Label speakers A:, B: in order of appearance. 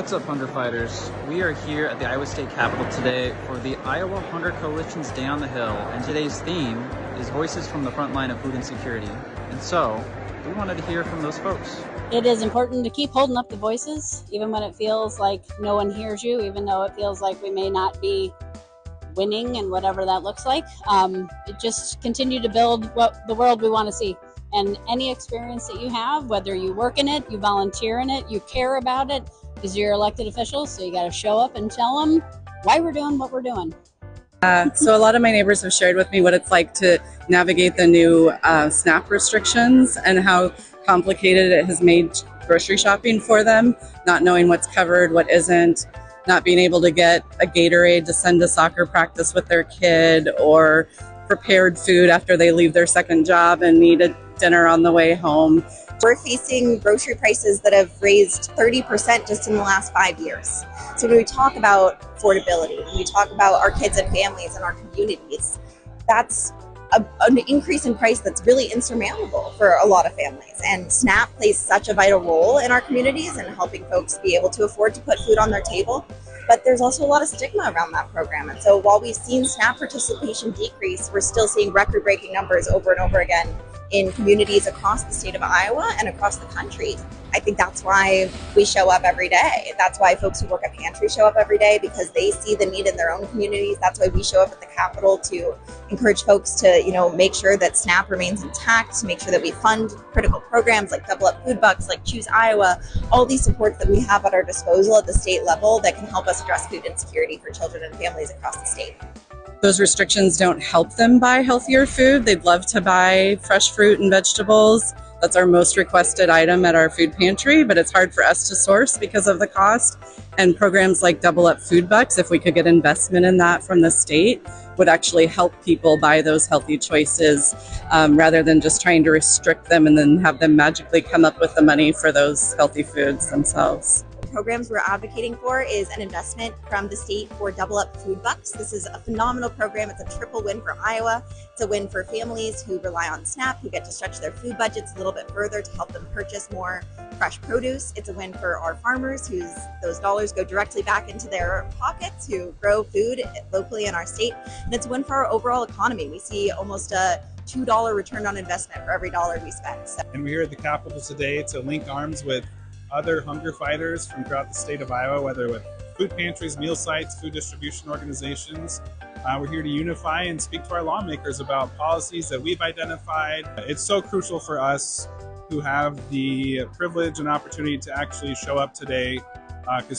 A: What's up, Hunger Fighters? We are here at the Iowa State Capitol today for the Iowa Hunger Coalition's Day on the Hill, and today's theme is Voices from the Front Line of Food Insecurity. And so, we wanted to hear from those folks.
B: It is important to keep holding up the voices, even when it feels like no one hears you, even though it feels like we may not be winning and whatever that looks like. Just continue to build the world we want to see. And any experience that you have, whether you work in it, you volunteer in it, you care about it, because you're elected officials, so you got to show up and tell them why we're doing what we're doing.
C: So a lot of my neighbors have shared with me what it's like to navigate the new SNAP restrictions and how complicated it has made grocery shopping for them, not knowing what's covered, what isn't, not being able to get a Gatorade to send to soccer practice with their kid, or prepared food after they leave their second job and need a dinner on the way home.
D: We're facing grocery prices that have raised 30% just in the last 5 years. So when we talk about affordability, when we talk about our kids and families and our communities, that's an increase in price that's really insurmountable for a lot of families. And SNAP plays such a vital role in our communities and helping folks be able to afford to put food on their table. But there's also a lot of stigma around that program. And so while we've seen SNAP participation decrease, we're still seeing record-breaking numbers over and over again in communities across the state of Iowa and across the country. I think that's why we show up every day. That's why folks who work at pantries show up every day, because they see the need in their own communities. That's why we show up at the Capitol to encourage folks to, make sure that SNAP remains intact, to make sure that we fund critical programs like Double Up Food Bucks, like Choose Iowa, all these supports that we have at our disposal at the state level that can help us address food insecurity for children and families across the state.
C: Those restrictions don't help them buy healthier food. They'd love to buy fresh fruit and vegetables. That's our most requested item at our food pantry, but it's hard for us to source because of the cost. And programs like Double Up Food Bucks, if we could get investment in that from the state, would actually help people buy those healthy choices rather than just trying to restrict them and then have them magically come up with the money for those healthy foods themselves.
D: Programs we're advocating for is an investment from the state for Double Up Food Bucks. This is a phenomenal program. It's a triple win for Iowa. It's a win for families who rely on SNAP, who get to stretch their food budgets a little bit further to help them purchase more fresh produce. It's a win for our farmers, whose those dollars go directly back into their pockets, who grow food locally in our state. And it's a win for our overall economy. We see almost a $2 return on investment for every dollar we spend.
E: And we're here at the Capitol today to link arms with other hunger fighters from throughout the state of Iowa, whether with food pantries, meal sites, food distribution organizations. We're here to unify and speak to our lawmakers about policies that we've identified. It's so crucial for us who have the privilege and opportunity to actually show up today, because